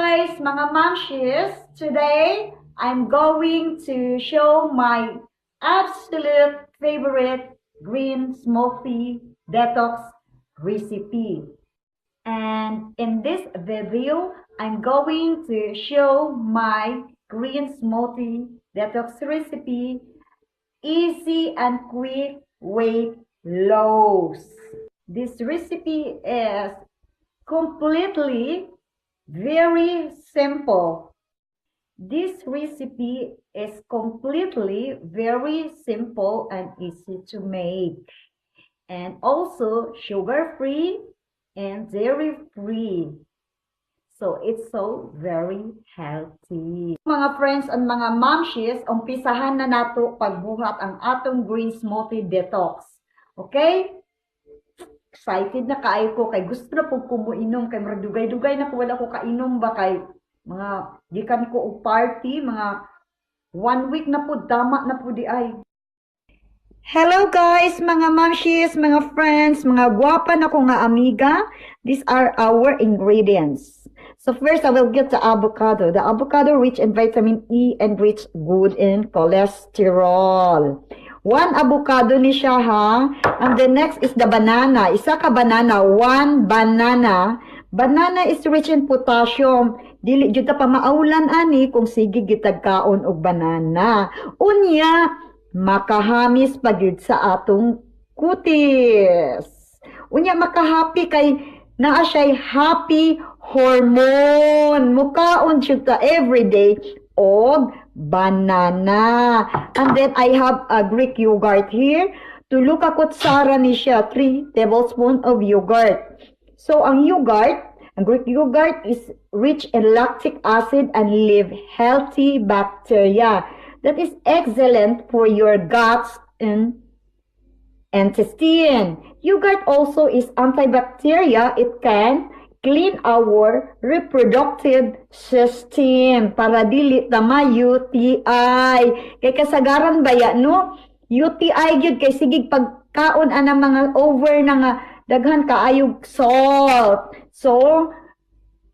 guys, mga momshies. Today, I'm going to show my absolute favorite green smoothie detox recipe. And in this video, I'm going to show my green smoothie detox recipe, easy and quick weight loss. This recipe is completely very simple. This recipe is completely very simple and easy to make. And also sugar-free and dairy-free. So it's so very healthy. Mga friends and mga momshies, umpisahan na nato pagbuhat ang atong green smoothie detox. Okay? Excited na kaayo ko kay gusto na po kumuinom kay dugay-dugay na ko wala ko kainom ba kay mga gikan ko og party mga 1 week na po dama na po di ay. Hello guys, mga momshies, mga friends, mga gwapa na ko nga amiga. These are our ingredients. So first I will get the avocado. The avocado rich in vitamin E and rich good in cholesterol. 1 avocado ni siya ha. And the next is the banana. Isa ka banana. 1 banana. Banana is rich in potassium. Dili jud ta pa maaulan ani kung sige gitagkaon og banana. Unya, makahamis pagyud sa atong kutis. Unya makahappy kay naa siya'y happy hormone. Mukaon jud ta everyday og banana. And then I have a Greek yogurt here. Tulo ka kutsara ni siya, 3 tablespoons of yogurt. So ang yogurt, ang Greek yogurt is rich in lactic acid and live healthy bacteria. That is excellent for your guts and intestine. Yogurt also is antibacterial. It can clean our reproductive system para dili ta ma UTI. Kay kasagaran baya no? UTI gyud kay sigig pagkaon anang mga over na nga daghan kaayog salt. So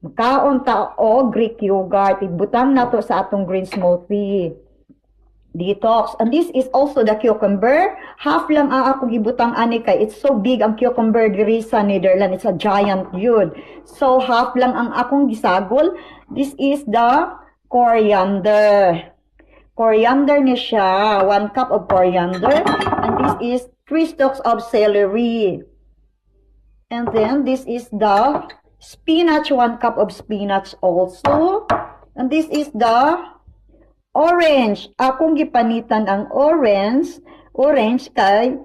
kaon ta o Greek yogurt ibutang nato sa atong green smoothie detox. And this is also the cucumber. Half lang ang ako gibutang ani kay it's so big ang cucumber diri sa Netherlands. It's a giant yun. So half lang ang akong gisagol. This is the coriander. Coriander ni siya. 1 cup of coriander. And this is 3 stalks of celery. And then this is the spinach. 1 cup of spinach also. And this is the orange. Akong gipanitan ang orange kay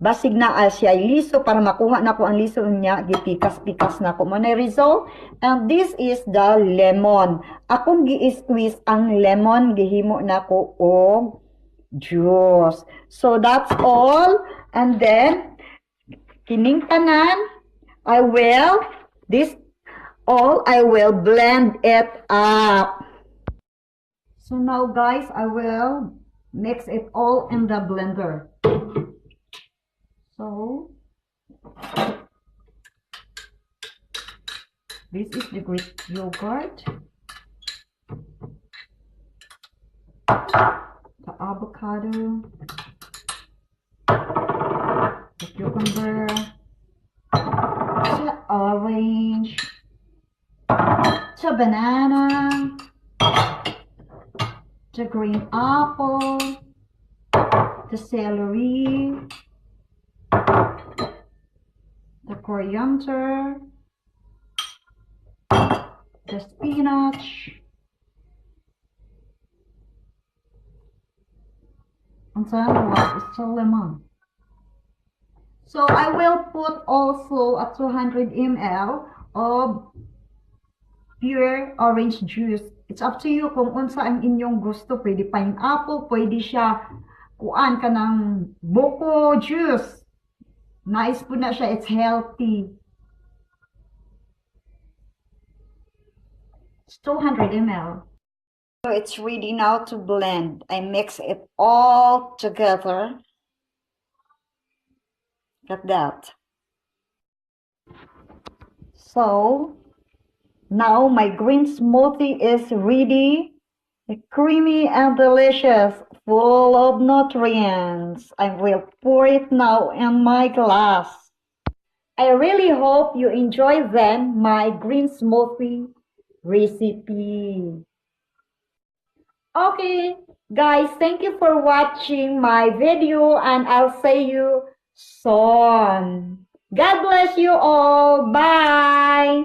basig na siya liso para makuha na ko ang liso niya, gipikas-pikas na ko mo na result. And this is the lemon. Akong gi-squeeze ang lemon, gihimo na ko og juice. So that's all. And then kining tanan, I will blend it up. So now guys, I will mix it all in the blender. So this is the Greek yogurt, the avocado, the cucumber, the orange, the banana, the green apple, the celery, the coriander, the spinach, and then what is the lemon. So I will put also a 200 ml of pure orange juice. It's up to you kung unsa ang inyong gusto. Pwede pineapple, pwede siya kuan ka ng buko juice. Nice po na siya, it's healthy. It's 200 ml. So it's ready now to blend. I mix it all together. Like that. So Now my green smoothie is ready. Creamy and delicious, full of nutrients. I will pour it now in my glass. I really hope you enjoy then my green smoothie recipe. Okay, guys, thank you for watching my video and I'll see you soon. God bless you all. Bye.